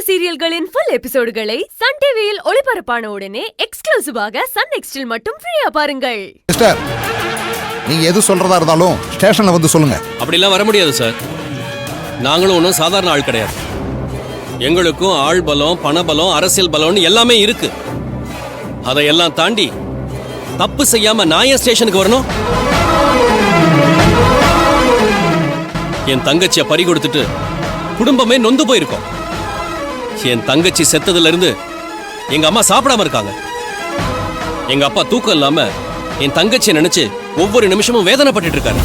சீரியல்களின் full எபிசோடுகளை Sun டிவியில் ஒளிபரப்பான உடனே எக்ஸ்க்ளூசிவாக சன் நெக்ஸ்டில் மட்டும் ஃப்ரீயா பாருங்கள். சிஸ்டர், நீங்க எது சொல்றதா இருந்தாலும் ஸ்டேஷன்ல வந்து சொல்லுங்க. அப்படிலாம் வர முடியாது சார். நாங்களும் ஒன்றும் சாதாரண ஆள் கிடையாது. எங்களுக்கும் ஆள் பலம், பணபலம், அரசியல் பலம்னு எல்லாமே இருக்கு. அதையெல்லாம் தாண்டி தப்பு செய்யாம நான் ஏன் ஸ்டேஷனுக்கு வரணும்? என் தங்கச்சியை பறி கொடுத்துட்டு குடும்பமே நொந்து போயிருக்கோம். என் தங்கச்சி செத்ததுல இருந்து எங்க அம்மா சாப்பிடாம இருக்காங்க. எங்க அப்பா தூக்கம் இல்லாம என் தங்கச்சியை நினைச்சு ஒவ்வொரு நிமிஷமும் வேதனைப்பட்டு இருக்காரு.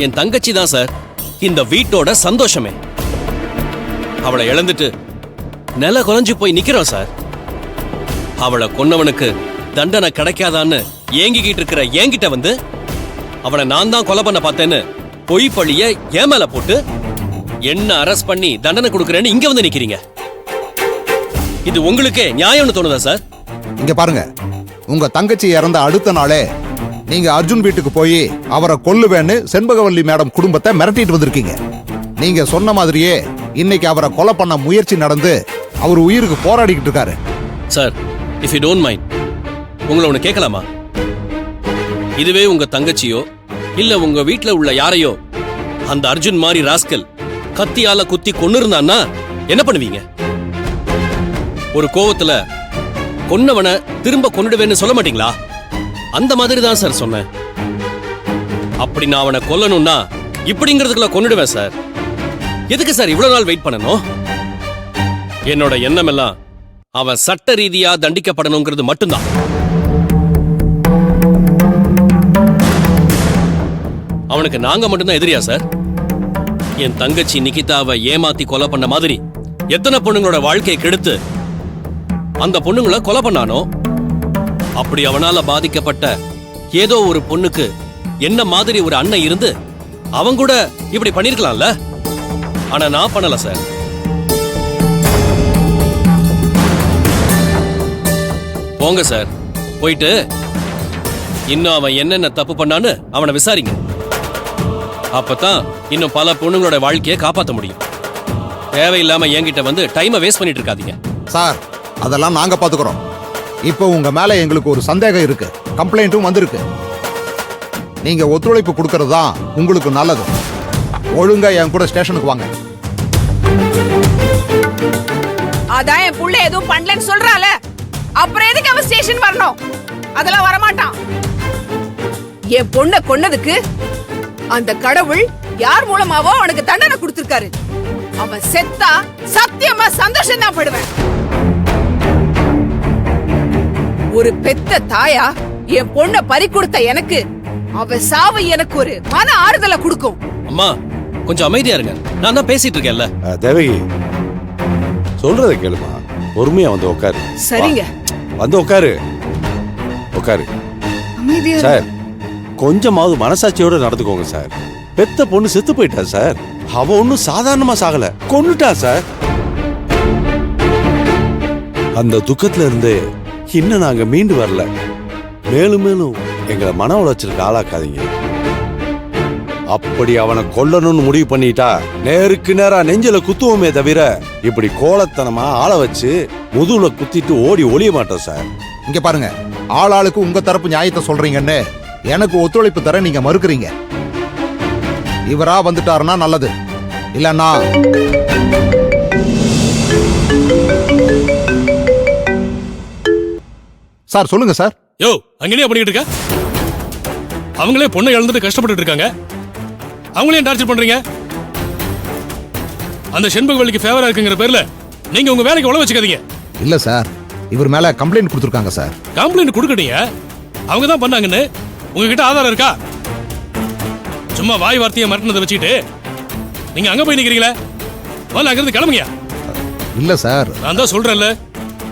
என் தங்கச்சி தான் சார் இந்த வீட்டோட சந்தோஷமே. அவளை இழந்துட்டு நில குலைஞ்சு போய் நிக்கிறோம் சார். அவளை கொன்னவனுக்கு தண்டனை கிடைக்காதான்னு ஏங்கிக்கிட்டு இருக்கிற என்கிட்ட வந்து அவனை நான் தான் கொலை பண்ண பார்த்தேன்னு பொய் பழிய ஏன் மேல போட்டு என்ன அரெஸ்ட் பண்ணி தண்டனை கொடுக்கறேன்னு இங்க வந்து நிக்கிறீங்க. இது உங்களுக்கே நியாயம்னு தோணுதா சார்? இங்க பாருங்க, உங்க தங்கச்சி இறந்த அடுத்த நாளே நீங்க அர்ஜுன் வீட்டுக்கு போய் அவரை கொல்லுவேன்னு செண்பகவல்லி மேடம் குடும்பத்தை மிரட்டிட்டு வந்திருக்கீங்க. நீங்க சொன்ன மாதிரியே இன்னைக்கு அவரை கொலை பண்ண முயற்சி நடந்து அவர் உயிருக்கு போராடிக்கிட்டு இருக்காரு. Sir, if you don't mind, உங்களை ஒண்ணு கேட்கலாமா? இதுவே உங்க தங்கச்சியோ இல்ல உங்க வீட்டுல உள்ள யாரையோ அந்த அர்ஜுன் மாதிரி ராஸ்கல் கத்தியால குத்தி கொன்னு இருந்தான்னா என்ன பண்ணுவீங்க? ஒரு கோவத்துல கொன்னவனை திரும்ப கொன்னுடுவேன்னு சொல்ல மாட்டீங்களா? அந்த மாதிரி தான் சார் சொன்னேன். அப்படி நான் அவனை கொல்லணும்னா இப்படிங்கிறதுக்குள்ள கொன்னுடுவேன் சார். எதுக்கு சார் இவ்வளவு நாள் வெயிட் பண்ணணும்? என்னோட எண்ணம் எல்லாம் அவன் சட்ட ரீதியா தண்டிக்கப்படணுங்கிறது மட்டும்தான். அவனுக்கு நாங்க மட்டும்தான் எதிரியா சார்? என் தங்கச்சி நிகிதாவை ஏமாத்தி கொலை பண்ண மாதிரி எத்தனை பொண்ணுங்களோட வாழ்க்கையை கெடுத்து அந்த பொண்ணுங்களை கொலை பண்ணானோ, அப்படி அவனால பாதிக்கப்பட்ட ஏதோ ஒரு பொண்ணுக்கு என்ன மாதிரி ஒரு அண்ணன் இருந்து அவன் கூட இப்படி பண்ணிருக்கலாம்ல. ஆனா நான் பண்ணல சார். போங்க சார், போயிட்டு இன்னும் அவன் என்னென்ன தப்பு பண்ணான்னு அவனை விசாரிங்க. அப்பதான் இன்னும் பல பொண்ணுங்களோட வாழ்க்கையை காப்பாற்ற முடியும். தேவையில்லாம என்கிட்ட வந்து டைமை வேஸ்ட் பண்ணிட்டு இருக்காதீங்க சார். அதெல்லாம் நாங்க பாத்துக்கிறோம். இப்போ உங்க மேல எங்களுக்கு ஒரு சந்தேகம் இருக்கு, கம்ப்ளைண்ட்டும் வந்திருக்கு. நீங்க ஒத்துழைப்பு கொடுக்கறது தான் உங்களுக்கு நல்லது. ஒழுங்கா என் கூட ஸ்டேஷனுக்கு வாங்க. அதான் என் புள்ள எதுவும் பண்ணலன்னு சொல்றால, அப்புறம் எதுக்கு அவன் ஸ்டேஷன் வரணும்? அதெல்லாம் வரமாட்டான். என் பொண்ண கொன்னதுக்கு அந்த கடவுள் யார் மூலமாவோ அவனுக்கு தண்டனை கொடுத்திருக்காரு. அவன் செத்தா சத்தியமா சந்தோஷம் தான் படுவேன். ஒரு பெத்த தாயா என் பொண்ண பறி கொடுத்த எனக்கு அவ சாவு எனக்கு ஒரு மன ஆறுதலை கொடுக்கும். அம்மா, கொஞ்சம் அமைதியா இருங்க. நான் தான் பேசிட்டு இருக்கேன்ல. தேவகி, சொல்றத கேளுமா. பொறுமையா வந்து உட்காரு. சரிங்க, வந்து உட்காரு. உட்காரு சார். கொஞ்சமாவது மனசாட்சியோட நடந்துக்கோங்க சார். பெத்த பொண்ணு செத்து போயிட்டா சார். அவ ஒன்னும் சாதாரணமா சாகல, கொன்னுட்டா சார். அந்த துக்கத்துல இருந்து இன்னும் நாங்க மீண்டு வரல. மேலும் மேலும் எங்களை மன உளைச்சலுக்கு ஆளாக்காதீங்க. அப்படி அவனை கொல்லணும்னு முடிவு பண்ணிட்டா நேருக்கு நேரா நெஞ்சில குத்துவோமே தவிர இப்படி கோலத்தனமா ஆளை வச்சு முதுகுல குத்திட்டு ஓடி ஒளிய மாட்டோம் சார். இங்க பாருங்க, ஆளாளுக்கு உங்க தரப்பு நியாயத்தை சொல்றீங்கன்னு எனக்கு ஒத்துழைப்பு தர நீங்க மறுக்கிறீங்க. இவரா வந்துட்டாருன்னா நல்லது, இல்லன்னா சார் சொல்லுங்க சார். யோ, அங்கேயே பண்ணிட்டு இருக்க? அவங்களே பொண்ணை இழந்துட்டு கஷ்டப்பட்டு இருக்காங்க. அவங்களே டார்ச்சர் பண்றீங்க. அந்த செண்பகவல்லிக்கு ஃபேவரா இருக்குங்கிற பேர்ல நீங்க உங்க வேலைக்கு உழ வச்சுக்காதீங்க. இல்ல சார், இவர் மேல கம்ப்ளைண்ட் கொடுத்திருக்காங்க சார். கம்ப்ளைண்ட் கொடுக்கட்டீங்க, அவங்க தான் பண்ணாங்கன்னு உங்ககிட்ட ஆதாரம் இருக்கா? சும்மா வாய் வார்த்தையை மிரட்டினதை வச்சுக்கிட்டு நீங்க அங்க போய் நிக்கிறீங்களே, முதல்ல அங்கிருந்து கிளம்புங்க. இல்ல சார், நான் தான் சொல்றேன்ல,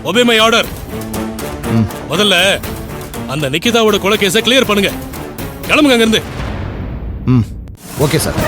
ஒபே மை ஆர்டர். முதல்ல அந்த நிகிதாவோட கொலை கேஸை கிளியர் பண்ணுங்க. கிளம்புங்க அங்கிருந்து. Okay sir.